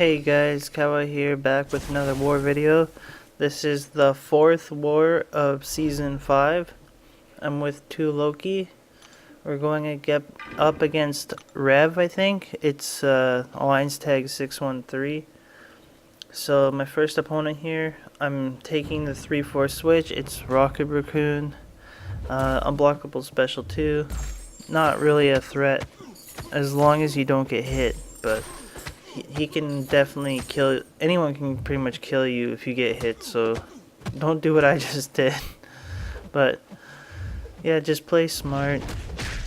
Hey guys, Kawa here, back with another war video. This is the 4th war of Season 5. I'm with 2 Loki. We're going to get up against Rev, I think. It's Alliance Tag 613. So my first opponent here, I'm taking the 3-4 switch. It's Rocket Raccoon. Unblockable special 2. Not really a threat as long as you don't get hit, but he can definitely kill. Anyone can pretty much kill you if you get hit, so don't do what I just did. But yeah, just play smart.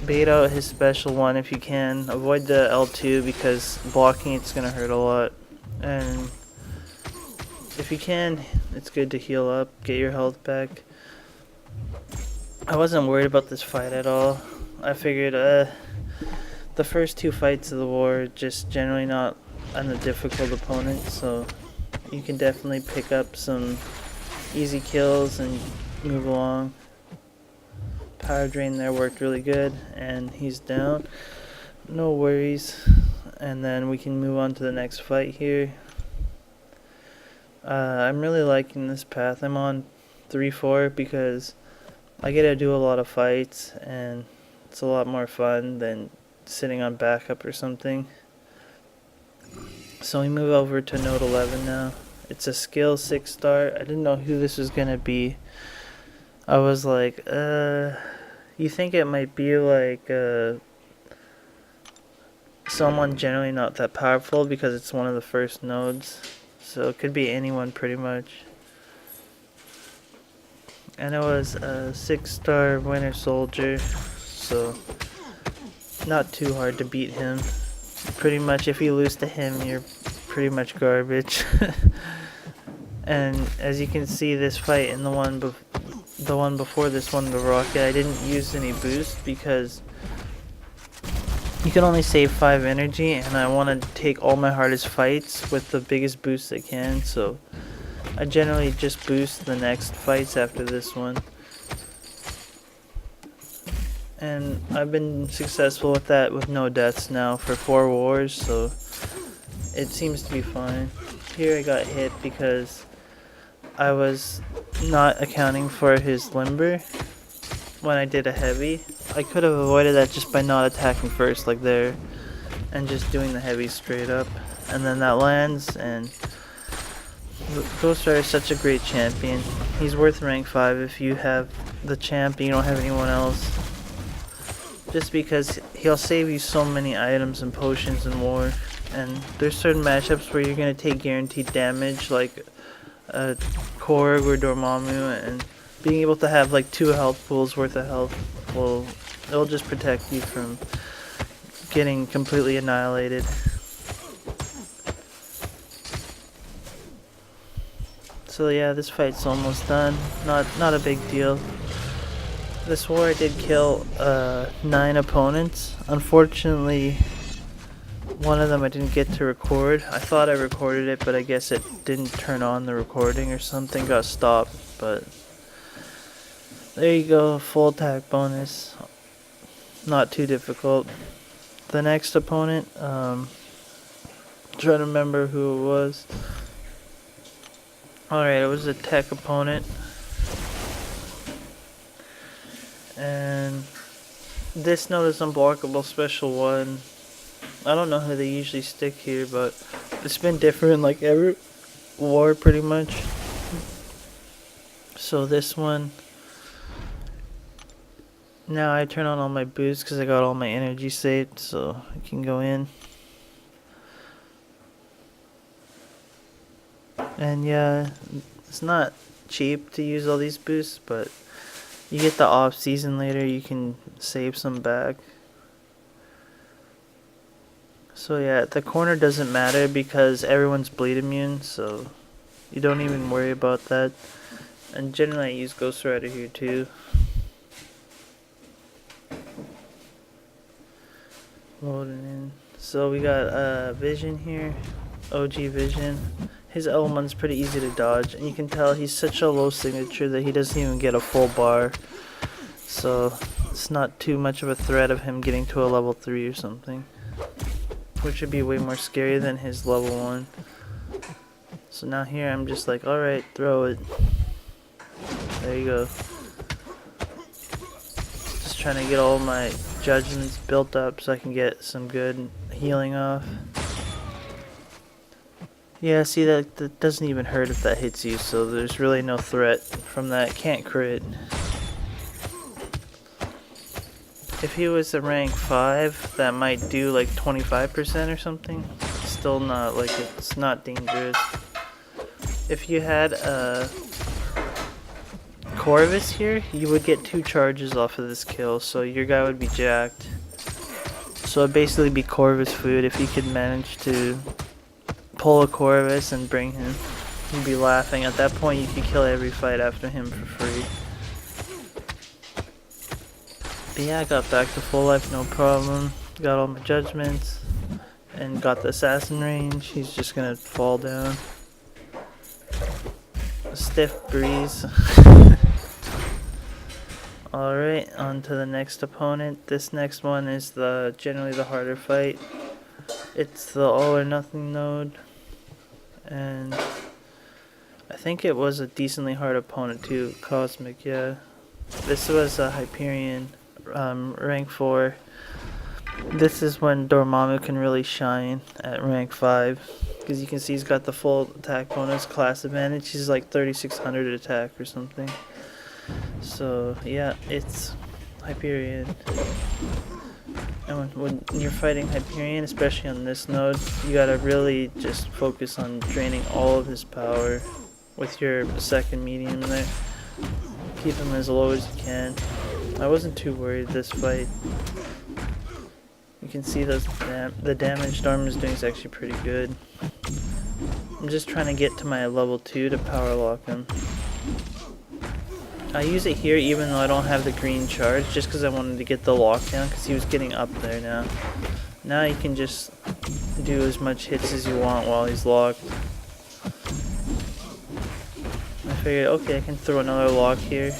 Bait out his special 1 if you can. Avoid the L2 because blocking it's gonna hurt a lot. And if you can, it's good to heal up, get your health back. I wasn't worried about this fight at all. I figured the first 2 fights of the war just generally not on a difficult opponent, so you can definitely pick up some easy kills and move along. Power drain there worked really good, and he's down. No worries. And then we can move on to the next fight here. I'm really liking this path. I'm on 3-4 because I get to do a lot of fights, and it's a lot more fun than sitting on backup or something. So we move over to node 11 now. It's a skill 6-star. I didn't know who this was gonna be. I was like, you think it might be like someone generally not that powerful because it's one of the first nodes. So it could be anyone pretty much. And it was a 6-star Winter Soldier, so not too hard to beat him. Pretty much if you lose to him, you're pretty much garbage. And as you can see, this fight and the one before this one, the Rocket, I didn't use any boost because you can only save 5 energy, and I want to take all my hardest fights with the biggest boost I can, so I generally just boost the next fights after this one. And I've been successful with that with no deaths now for 4 wars, so it seems to be fine. Here I got hit because I was not accounting for his limber when I did a heavy. I could have avoided that just by not attacking first like there and just doing the heavy straight up. And then that lands, and Ghost Rider is such a great champion. He's worth rank 5 if you have the champ and you don't have anyone else. Just because he'll save you so many items and potions in war, and there's certain matchups where you're going to take guaranteed damage like Korg or Dormammu, and being able to have like 2 health pools worth of health, well, it'll just protect you from getting completely annihilated. So yeah, this fight's almost done. Not a big deal. This war I did kill 9 opponents. Unfortunately, one of them I didn't get to record. I thought I recorded it, but I guess it didn't turn on the recording or something, got stopped. But there you go, full attack bonus. Not too difficult. The next opponent, trying to remember who it was. Alright, it was a tech opponent. And this node is unblockable special 1. I don't know how they usually stick here, but it's been different like every war pretty much. So this one, now I turn on all my boosts because I got all my energy saved, so I can go in. And yeah, it's not cheap to use all these boosts, but you get the off season later, you can save some back. So yeah, the corner doesn't matter because everyone's bleed immune, so you don't even worry about that. And generally I use Ghost Rider here too. Loading in. So we got Vision here, OG Vision. His L1's pretty easy to dodge, and you can tell he's such a low signature that he doesn't even get a full bar. So it's not too much of a threat of him getting to a level 3 or something. which would be way more scary than his level 1. So now here I'm just like, alright, throw it. There you go. Just trying to get all my judgments built up so I can get some good healing off. Yeah, see, that doesn't even hurt if that hits you, so there's really no threat from that. Can't crit. If he was a rank 5, that might do like 25% or something. Still not, like, it's not dangerous. If you had a Corvus here, you would get 2 charges off of this kill, so your guy would be jacked. So it'd basically be Corvus food if you could manage to pull a Corvus and bring him. You'd be laughing. At that point, you could kill every fight after him for free. But yeah, I got back to full life, no problem. Got all my judgments and got the assassin range. He's just gonna fall down. A stiff breeze. Alright, on to the next opponent. This next one is generally the harder fight. It's the all or nothing node. And I think it was a decently hard opponent too. Cosmic, yeah. This was a Hyperion, rank 4. This is when Dormammu can really shine at rank 5. Because you can see he's got the full attack bonus, class advantage. He's like 3600 attack or something. So yeah, it's Hyperion. And when you're fighting Hyperion, especially on this node, you gotta really just focus on draining all of his power with your second medium there. Keep him as low as you can. I wasn't too worried this fight. You can see the damage Dorm is doing is actually pretty good. I'm just trying to get to my level 2 to power lock him. I use it here even though I don't have the green charge, just because I wanted to get the lockdown, because he was getting up there now. Now you can just do as much hits as you want while he's locked. I figured, okay, I can throw another lock here,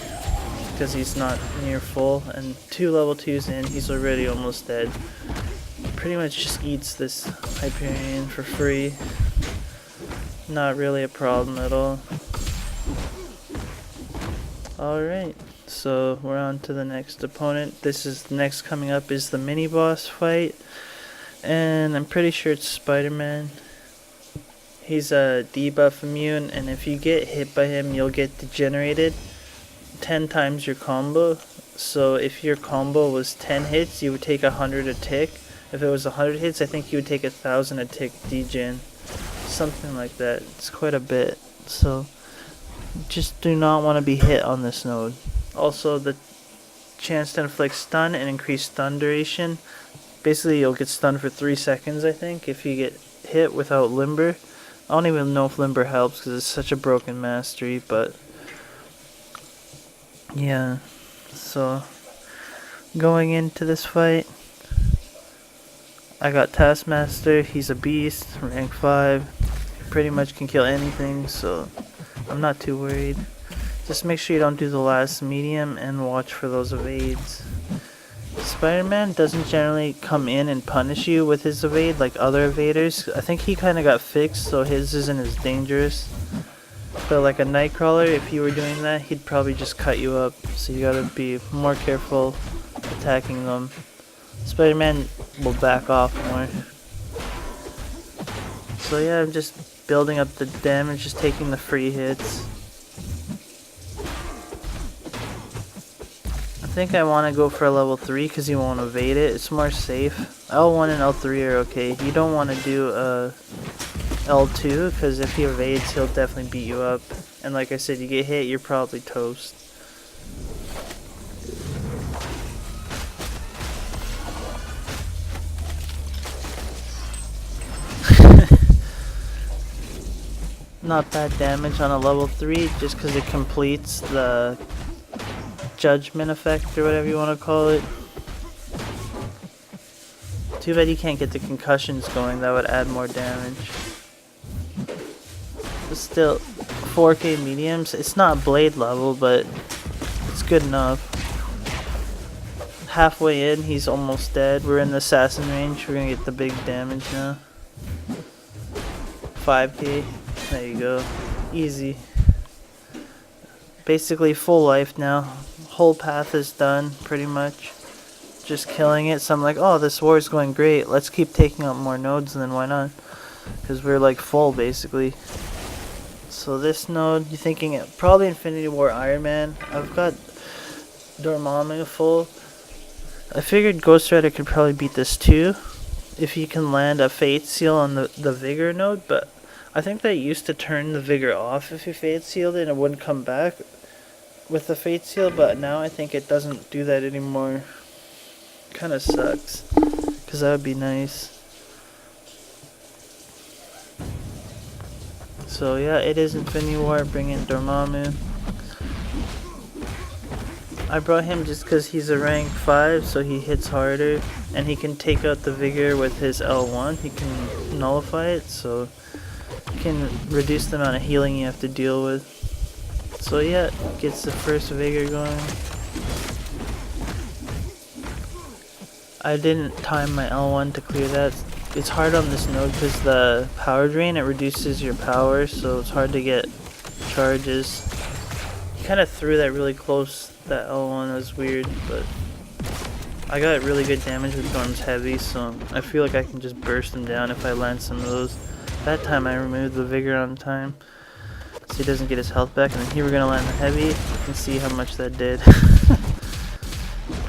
because he's not near full, and 2 level 2s in, he's already almost dead. Pretty much just eats this Hyperion for free. Not really a problem at all. Alright, so we're on to the next opponent. Next coming up is the mini boss fight, and I'm pretty sure it's Spider-Man. He's a debuff immune, and if you get hit by him, you'll get degenerated 10 times your combo. So if your combo was 10 hits, you would take 100 a tick. If it was 100 hits, I think you would take 1000 a tick degen. Something like that. It's quite a bit. So just do not want to be hit on this node. Also, the chance to inflict stun and increase stun duration. Basically, you'll get stunned for 3 seconds, I think, if you get hit without Limber. I don't even know if Limber helps because it's such a broken mastery, but yeah. So, going into this fight, I got Taskmaster. He's a beast, rank 5. Pretty much can kill anything, so I'm not too worried. Just make sure you don't do the last medium and watch for those evades. Spider-Man doesn't generally come in and punish you with his evade like other evaders. I think he kind of got fixed, so his isn't as dangerous. But like a Nightcrawler, if you were doing that, he'd probably just cut you up. So you gotta be more careful attacking them. Spider-Man will back off more. So yeah, I'm just building up the damage, just taking the free hits. I think I want to go for a level 3 because you won't evade it. It's more safe. L1 and L3 are okay. You don't want to do L2 because if he evades, he'll definitely beat you up. And like I said, you get hit, you're probably toast. Not bad damage on a level 3 just because it completes the judgment effect or whatever you want to call it. Too bad you can't get the concussions going, that would add more damage. But still, 4K mediums, it's not blade level, but it's good enough. halfway in, he's almost dead. We're in the assassin range. We're gonna get the big damage now. 5k. There you go. Easy. Basically full life now. Whole path is done, pretty much. Just killing it. So I'm like, oh, this war is going great. Let's keep taking out more nodes, and then why not? Because we're like full, basically. So this node, you're thinking probably Infinity War Iron Man. I've got Dormammu full. I figured Ghost Rider could probably beat this too, if he can land a Fate Seal on the Vigor node, but I think they used to turn the Vigor off if you Fate Sealed it and it wouldn't come back with the Fate Seal, but now I think it doesn't do that anymore. Kinda sucks, because that would be nice. So yeah, it is Infinity War, bring in Dormammu. I brought him just because he's a rank 5, so he hits harder, and he can take out the Vigor with his L1. He can nullify it, so he can reduce the amount of healing you have to deal with. So yeah, gets the first Vigor going. I didn't time my L1 to clear that. It's hard on this node because the power drain, it reduces your power, so it's hard to get charges. Kind of threw that really close. That L1 was weird, but I got really good damage with Dorm's Heavy, so I feel like I can just burst him down if I land some of those. That time I removed the Vigor on time, so he doesn't get his health back, and then here we're going to land the Heavy. You can see how much that did.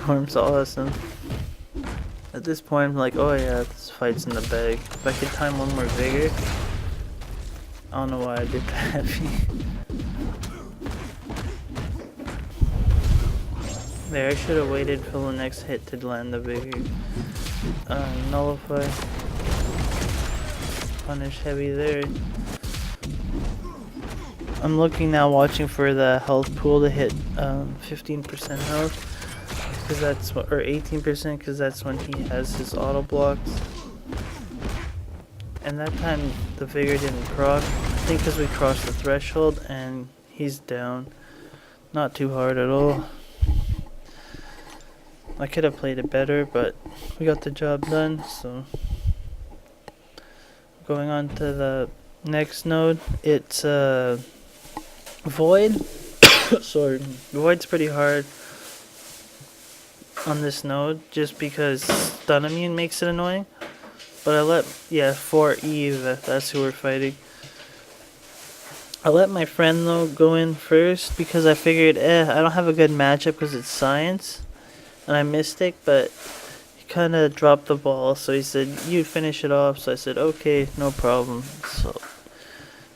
Dorm's awesome. At this point I'm like, oh yeah, this fight's in the bag. If I could time one more Vigor. I don't know why I did the Heavy. There, I should have waited for the next hit to land the Vigor. Nullify. Punish Heavy there. I'm looking now, watching for the health pool to hit 15% health. Because that's what, or 18%, because that's when he has his auto blocks. And that time the Vigor didn't proc. I think because we crossed the threshold and he's down. Not too hard at all. I could have played it better, but we got the job done, so. Going on to the next node, it's Void. Sorry, Void's pretty hard on this node, just because stun immune makes it annoying. But for Eve, that's who we're fighting. I let my friend though go in first, because I figured, I don't have a good matchup because it's science. And I missed it, but he kind of dropped the ball, so he said, you finish it off. So I said, okay, no problem. So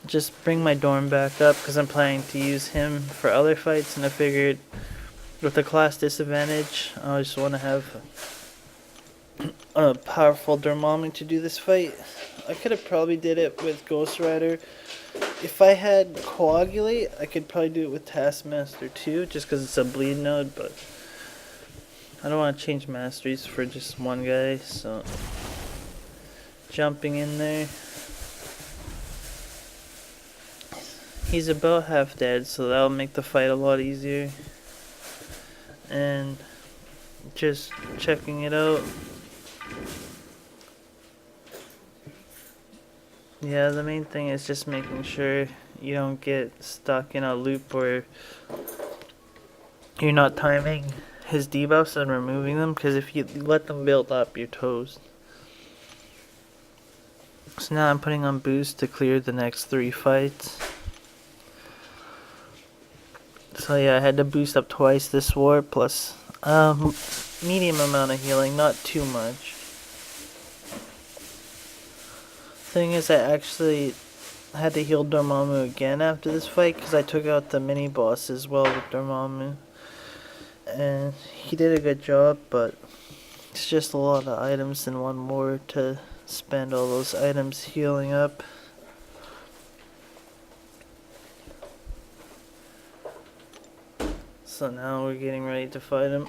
just bring my Dorm back up, because I'm planning to use him for other fights, and I figured with the class disadvantage, I just want to have a powerful Dormammu to do this fight. I could have probably did it with Ghost Rider. If I had Coagulate, I could probably do it with Taskmaster too, just because it's a bleed node, but I don't want to change masteries for just one guy, so jumping in there. He's about half dead, so that'll make the fight a lot easier. And just checking it out. Yeah, the main thing is just making sure you don't get stuck in a loop where you're not timing his debuffs and removing them, because if you let them build up, you're toast. So now I'm putting on boost to clear the next 3 fights. So yeah, I had to boost up twice this war, plus medium amount of healing, not too much. Thing is, I actually had to heal Dormammu again after this fight, because I took out the mini boss as well with Dormammu. And he did a good job, but it's just a lot of items in one war to spend all those items healing up. So now we're getting ready to fight him.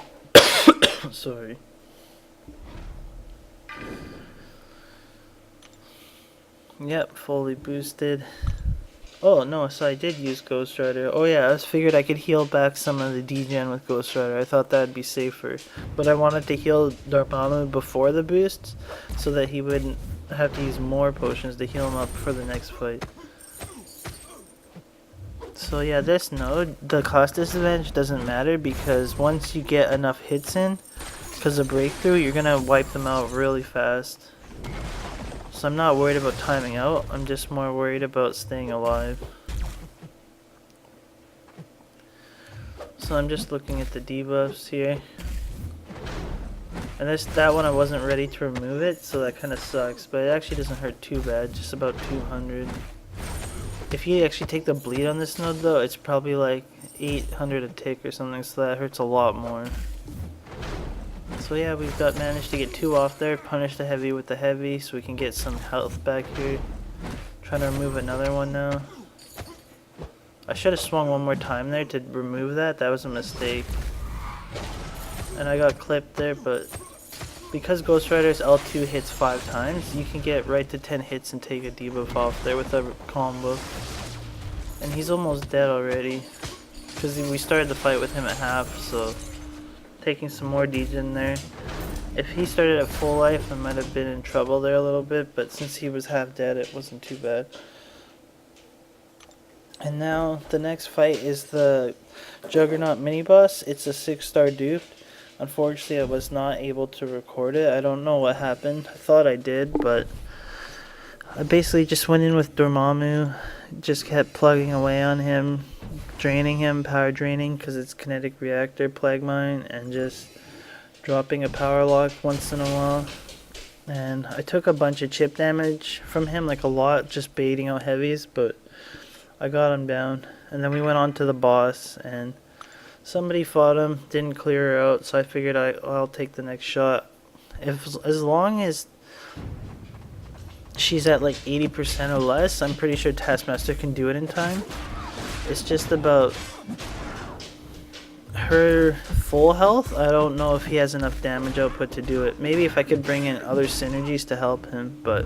Sorry. Yep, fully boosted. Oh no, so I did use Ghost Rider. Oh yeah, I figured I could heal back some of the degen with Ghost Rider. I thought that'd be safer. But I wanted to heal Dormammu before the boosts, so that he wouldn't have to use more potions to heal him up for the next fight. So yeah, this node, the cost disadvantage doesn't matter because once you get enough hits in, because of breakthrough, you're gonna wipe them out really fast. So I'm not worried about timing out, I'm just more worried about staying alive. So I'm just looking at the debuffs here. And that one I wasn't ready to remove it, so that kind of sucks, but it actually doesn't hurt too bad, just about 200. If you actually take the bleed on this node though, it's probably like 800 a tick or something, so that hurts a lot more. So yeah, we've managed to get 2 off there, punish the heavy with the heavy so we can get some health back here. Trying to remove another one now. I should have swung one more time there to remove that, that was a mistake. And I got clipped there, but because Ghost Rider's L2 hits 5 times, you can get right to 10 hits and take a debuff off there with a combo. And he's almost dead already, because we started the fight with him at half, so taking some more degen there. If he started at full life, I might have been in trouble there a little bit, but since he was half dead, it wasn't too bad. And now the next fight is the Juggernaut mini boss. It's a 6-star dupe. Unfortunately, I was not able to record it. I don't know what happened. I thought I did, but I basically just went in with Dormammu, just kept plugging away on him, draining him, power draining because it's kinetic reactor, plague mine, and just dropping a power lock once in a while. And I took a bunch of chip damage from him, like a lot, just baiting out heavies, but I got him down. And then we went on to the boss, and somebody fought him, didn't clear her out, so I figured I'll take the next shot. As long as she's at like 80% or less, I'm pretty sure Taskmaster can do it in time. It's just about her full health. I don't know if he has enough damage output to do it. Maybe if I could bring in other synergies to help him, but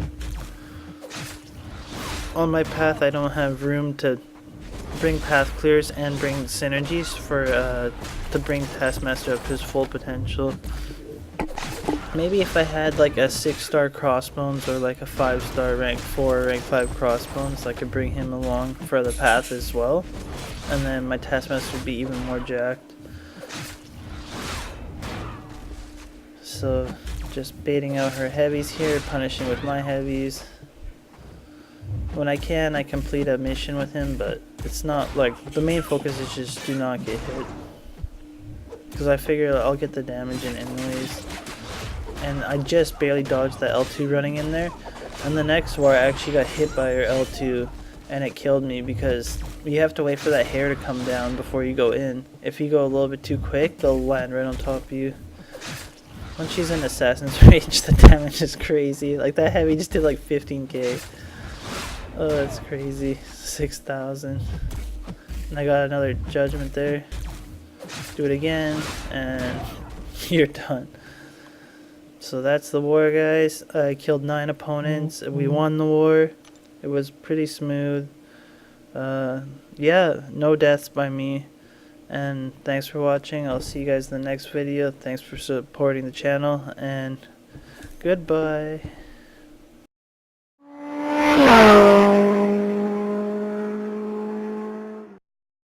on my path I don't have room to bring path clears and bring synergies for to bring Taskmaster up to his full potential. Maybe if I had like a 6-star Crossbones or like a 5-star rank 4 rank 5 Crossbones, I could bring him along for the path as well, and then my Taskmaster would be even more jacked. So just baiting out her heavies here, punishing with my heavies. When I can, I complete a mission with him, but it's not like, the main focus is just do not get hit, because I figure I'll get the damage in anyways. And I just barely dodged that L2 running in there, and the next war I actually got hit by her L2 and it killed me, because you have to wait for that hair to come down before you go in. If you go a little bit too quick, they'll land right on top of you. When she's in Assassin's Rage, the damage is crazy. Like that heavy just did like 15k. Oh, that's crazy. 6,000. And I got another judgment there. Do it again, and you're done. So that's the war, guys. I killed 9 opponents. We won the war. It was pretty smooth. Yeah, no deaths by me. And thanks for watching. I'll see you guys in the next video. Thanks for supporting the channel, and goodbye.